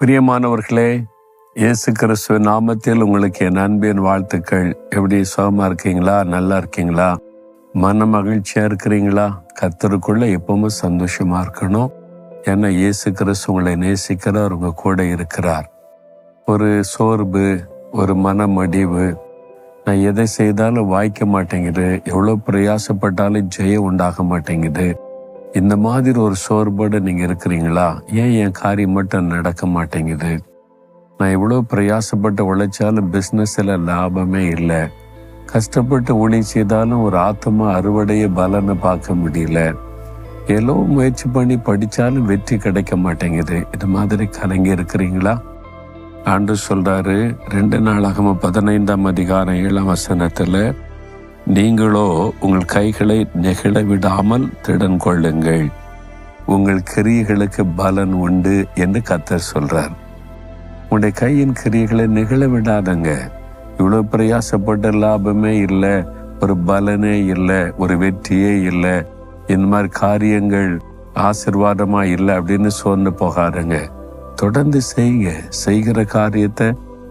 பிரியமானவர்களே, இயேசு கிறிஸ்துவ நாமத்தில் உங்களுக்கு என் அன்பின் வாழ்த்துக்கள். எப்படி சுகமா இருக்கீங்களா? நல்லா இருக்கீங்களா? மன மகிழ்ச்சியா இருக்கிறீங்களா? கர்த்தருக்குள்ள எப்பவுமே சந்தோஷமா இருக்கணும். ஏன்னா இயேசு கிறிஸ்து உங்களை நேசிக்கிறார், உங்க கூட இருக்கிறார். ஒரு சோர்வு, ஒரு மனமடிவு, நான் எதை செய்தாலும் வாய்க்க மாட்டேங்குது, எவ்வளோ பிரயாசப்பட்டாலும் ஜெயம் உண்டாக மாட்டேங்குது, இந்த மாதிரி ஒரு சோர்வோடு நீங்கள் இருக்கிறீங்களா? ஏன் என் காரியம் மட்டும் நடக்க மாட்டேங்குது? நான் எவ்வளோ பிரயாசப்பட்டு உழைச்சாலும் பிஸ்னஸில் லாபமே இல்லை, கஷ்டப்பட்டு ஊழியம் செய்தாலும் ஒரு ஆத்மா அறுவடைய பலனை பார்க்க முடியல, எவ்வளோ முயற்சி பண்ணி படித்தாலும் வெற்றி கிடைக்க மாட்டேங்குது, இது மாதிரி கலங்கி இருக்கிறீங்களா? ஆண்டவர் சொல்றாரு, 2 நாளாகம 15ஆம் அதிகாரம் 7ஆம் வசனத்தில், நீங்களோ உங்கள் கைகளை நெகிழ விடாமல் திடன் கொள்ளுங்கள், உங்கள் கிரியைகளுக்கு பலன் உண்டு என்று கர்த்தர் சொல்றார். உங்களுடைய கையின் கிரியைகளை நெகிழ விடாதங்க. இவ்வளவு பிரயாசப்பட்ட லாபமே இல்லை, ஒரு பலனே இல்லை, ஒரு வெற்றியே இல்லை, இந்த மாதிரி காரியங்கள் ஆசீர்வாதமா இல்லை அப்படின்னு சோர்ந்து போகாதுங்க. தொடர்ந்து செய்யுங்க. செய்கிற காரியத்தை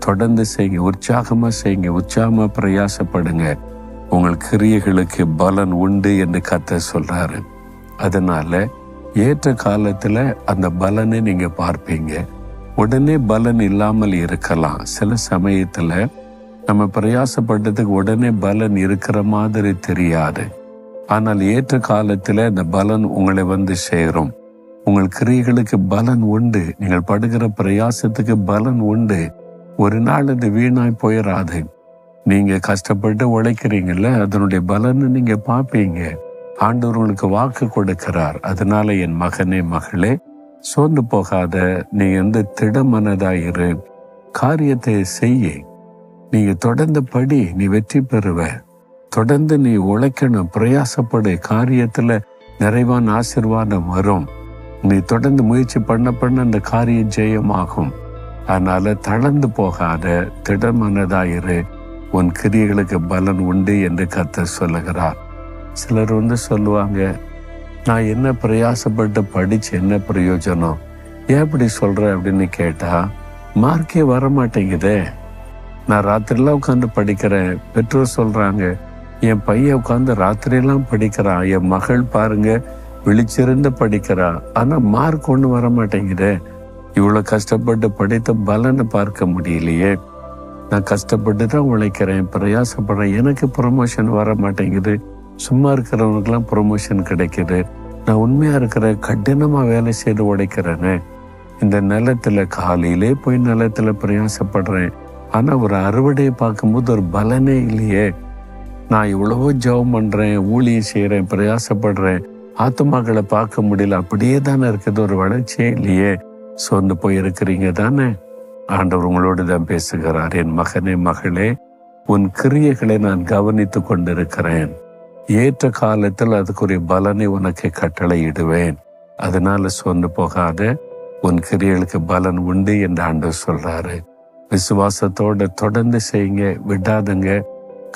தொடர்ந்து செய்யுங்க. உற்சாகமா செய்யுங்க. உற்சாகமா பிரயாசப்படுங்க. உங்கள் கிரியைகளுக்கு பலன் உண்டு என்று கர்த்தர் சொல்றாரு. அதனால ஏற்ற காலத்துல அந்த பலனை நீங்க பார்ப்பீங்க. உடனே பலன் இல்லாமல் இருக்கலாம். சில சமயத்துல நம்ம பிரயாசப்பட்டதுக்கு உடனே பலன் இருக்கிற மாதிரி தெரியாது. ஆனால் ஏற்ற காலத்துல அந்த பலன் உங்களை வந்து சேரும். உங்கள் கிரியைகளுக்கு பலன் உண்டு. நீங்கள் படுகிற பிரயாசத்துக்கு பலன் உண்டு. ஒரு நாள் அது வீணாய் போயிடாது. நீங்க கஷ்டப்பட்டு உழைக்கிறீங்கல்ல, அதனுடைய பலனை நீங்க பார்ப்பீங்க. ஆண்டவர் உங்களுக்கு வாக்கு கொடுக்கிறார். அதனால என் மகனே மகளே, சோர்ந்து போகாத, நீ திடமனதாயிரு, காரியத்தை செய்ய. நீங்க தொடர்ந்து படி, நீ வெற்றி பெறுவ. தொடர்ந்து நீ உழைக்கணும், பிரயாசப்படு. காரியத்துல நிறைவான ஆசீர்வாதம் வரும். நீ தொடர்ந்து முயற்சி பண்ண அந்த காரியம் ஜெயமாகும். அதனால தளர்ந்து போகாத, திடமனதாயிரு, உன் கிரியைகளுக்கு பலன் உண்டு என்று கர்த்தர் சொல்லுகிறார். சிலர் சொல்லுவாங்க, நான் என்ன பிரயாசப்பட்டு படிச்சு என்ன பிரயோஜனம், ஏன் அப்படி சொல்ற அப்படின்னு கேட்டா, மார்க்கே வர மாட்டேங்குதே. நான் ராத்திரிலாம் உட்காந்து படிக்கிறேன். பெற்றோர் சொல்றாங்க, என் பையன் உட்காந்து ராத்திரியெல்லாம் படிக்கிறான், என் மகள் பாருங்க விழிச்சிருந்து படிக்கிறா, ஆனா மார்க் ஒன்றும் வர மாட்டேங்குதே. இவ்வளவு கஷ்டப்பட்டு படித்த பலனை பார்க்க முடியலையே. நான் கஷ்டப்பட்டு தான் உழைக்கிறேன், பிரயாசப்படுறேன், எனக்கு ப்ரொமோஷன் வர மாட்டேங்குது. சும்மா இருக்கிறவனுக்கெல்லாம் ப்ரொமோஷன் கிடைக்குது. நான் உண்மையா இருக்கிற கடினமா வேலை செய்து உழைக்கிறேன்னு. இந்த நிலத்துல காலையிலே போய் நிலத்துல பிரயாசப்படுறேன், ஆனா ஒரு அறுவடையை பார்க்கும்போது ஒரு பலனே இல்லையே. நான் இவ்வளவோ ஜெபம் பண்றேன், ஊழியம் செய்யறேன், பிரயாசப்படுறேன், ஆத்துமாக்களை பார்க்க முடியல, அப்படியே தானே இருக்குது, ஒரு வளர்ச்சியே இல்லையே. சோர்ந்து போய் இருக்கிறீங்க தானே? ஆண்டவர் உங்களோடு தான் பேசுகிறார். என் மகனே மகளே, உன் கிரியைகளை நான் கவனித்து கொண்டிருக்கிறேன். ஏற்ற காலத்தில் அதுக்குரிய பலனை உனக்கு கட்டளையிடுவேன். அதனால சோர்ந்து போகாத, உன் கிரியைகளுக்கு பலன் உண்டு என்று ஆண்டவர் சொல்றாரு. விசுவாசத்தோட தொடர்ந்து செய்யுங்க, விடாதுங்க.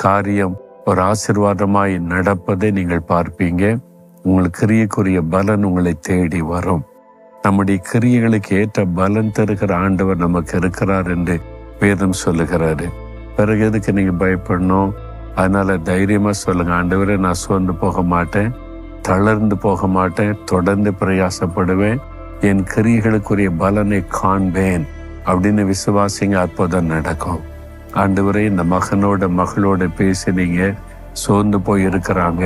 காரியம் ஒரு ஆசீர்வாதமாய் நடப்பதை நீங்கள் பார்ப்பீங்க. உங்கள் கிரியைக்குரிய பலன் உங்களை தேடி வரும். நம்முடைய கிரியைகளுக்கு ஏற்ற பலன் தருகிற ஆண்டவர் நமக்கு இருக்கிறார் என்று வேதம் சொல்லுகிறாரு. பிறகு எதுக்கு நீங்க பயப்படணும்? அதனால தைரியமா சொல்லுங்க, ஆண்டவரே நான் சோர்ந்து போக மாட்டேன், தளர்ந்து போக மாட்டேன், தொடர்ந்து பிரயாசப்படுவேன், என் கிரியைகளுக்குரிய பலனை காண்பேன் அப்படின்னு விசுவாசிங்க. அற்புதம் நடக்கும். ஆண்டவரே, இந்த மகனோட மகளோட பேசினீங்க, சோர்ந்து போய் இருக்கிறாங்க,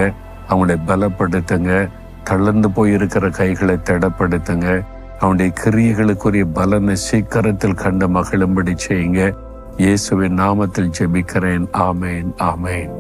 அவங்களை பலப்படுத்துங்க. தளர்ந்து போயிருக்கிற கைகளை திடப்படுத்துங்க. அவனுடைய கிரியைகளுக்குரிய பலனை சீக்கிரத்தில் கண்டு மகிழும்படி செய்யுங்க. இயேசுவின் நாமத்தில் ஜெபிக்கிறேன். ஆமேன், ஆமேன்.